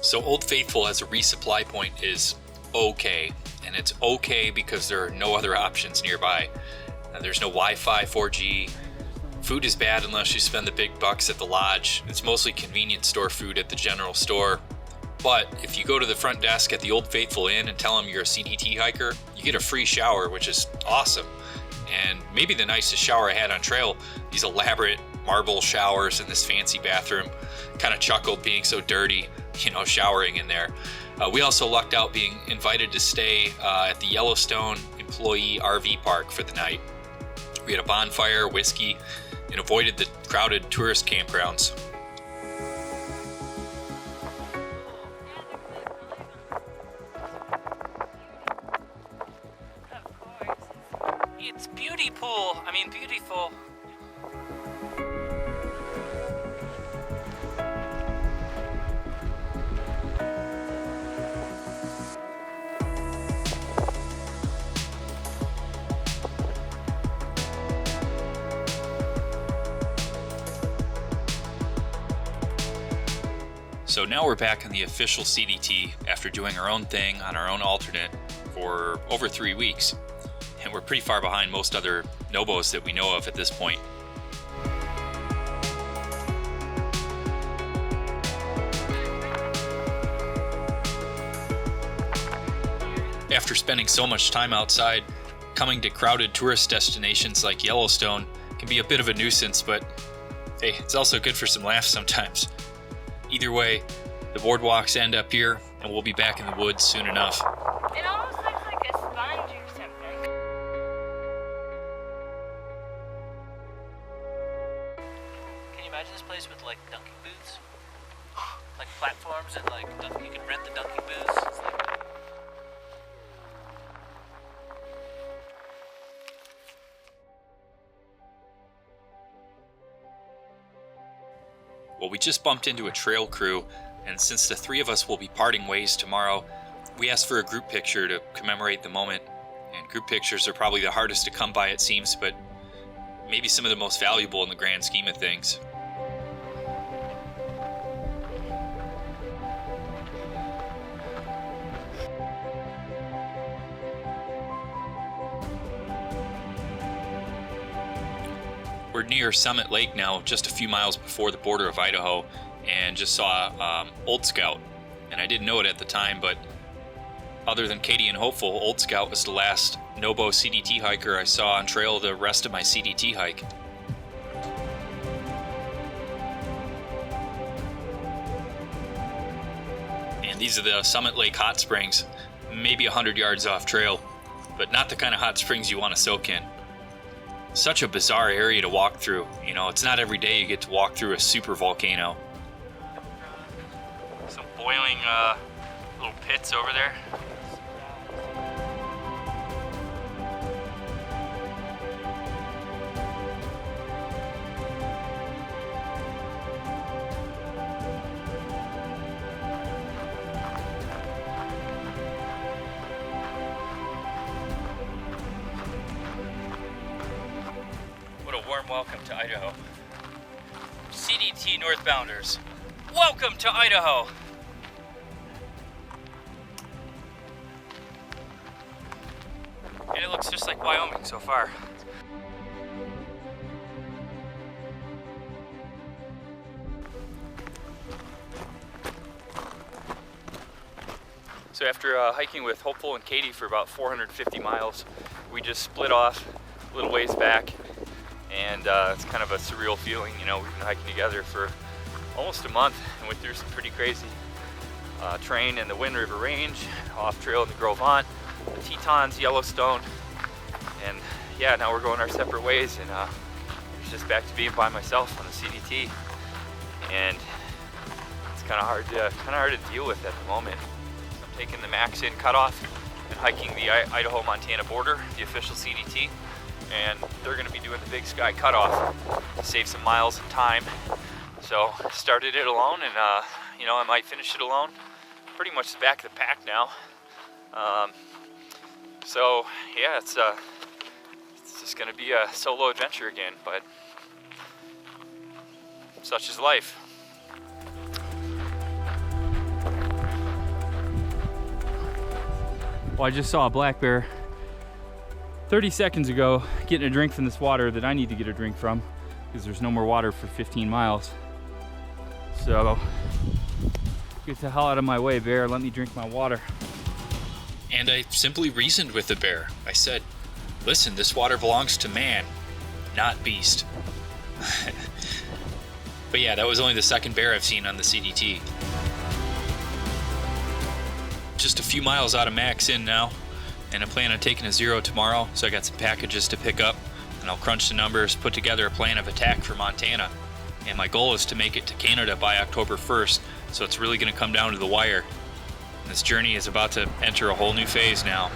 So Old Faithful as a resupply point is okay, and it's okay because there are no other options nearby. There's no Wi-Fi, 4G. Food is bad unless you spend the big bucks at the lodge. It's mostly convenience store food at the general store. But if you go to the front desk at the Old Faithful Inn and tell them you're a CDT hiker, you get a free shower, which is awesome. And maybe the nicest shower I had on trail, these elaborate marble showers in this fancy bathroom. Kind of chuckled being so dirty, showering in there. We also lucked out being invited to stay at the Yellowstone employee RV park for the night. We had a bonfire, whiskey, and avoided the crowded tourist campgrounds. It's beautiful. So now we're back on the official CDT after doing our own thing on our own alternate for over 3 weeks. And we're pretty far behind most other Nobos that we know of at this point. After spending so much time outside, coming to crowded tourist destinations like Yellowstone can be a bit of a nuisance, but hey, it's also good for some laughs sometimes. Either way, the boardwalks end up here, and we'll be back in the woods soon enough. It almost looks like a sponge or something. Can you imagine this place with like dunking booths? Like platforms and like you can rent the dunking booths. It's like... Well, we just bumped into a trail crew, and since the three of us will be parting ways tomorrow, we asked for a group picture to commemorate the moment. And group pictures are probably the hardest to come by, it seems, but maybe some of the most valuable in the grand scheme of things. We're near Summit Lake now, just a few miles before the border of Idaho, and just saw Old Scout. And I didn't know it at the time, but other than Katie and Hopeful, Old Scout was the last Nobo CDT hiker I saw on trail the rest of my CDT hike. And these are the Summit Lake hot springs, maybe 100 yards off trail, but not the kind of hot springs you want to soak in. Such a bizarre area to walk through. It's not every day you get to walk through a super volcano. Some boiling little pits over there. Warm welcome to Idaho. CDT Northbounders, welcome to Idaho! And it looks just like Wyoming so far. So after hiking with Hopeful and Katie for about 450 miles, we just split off a little ways back. And it's kind of a surreal feeling, we've been hiking together for almost a month and went through some pretty crazy terrain in the Wind River Range, off trail in the Gros Ventre, the Tetons, Yellowstone, and yeah, now we're going our separate ways, and it's just back to being by myself on the CDT, and it's kind of hard to deal with at the moment. I'm taking the Macks Inn cutoff and hiking the Idaho-Montana border, the official CDT. And they're going to be doing the Big Sky cutoff to save some miles and time. So I started it alone, and I might finish it alone. Pretty much the back of the pack now. So yeah, it's just going to be a solo adventure again, but such is life. Well, I just saw a black bear 30 seconds ago getting a drink from this water that I need to get a drink from because there's no more water for 15 miles. So, get the hell out of my way, bear. Let me drink my water. And I simply reasoned with the bear. I said, listen, this water belongs to man, not beast. But yeah, that was only the second bear I've seen on the CDT. Just a few miles out of Macks Inn now, and I plan on taking a zero tomorrow, so I got some packages to pick up, and I'll crunch the numbers, put together a plan of attack for Montana. And my goal is to make it to Canada by October 1st, so it's really going to come down to the wire. This journey is about to enter a whole new phase now.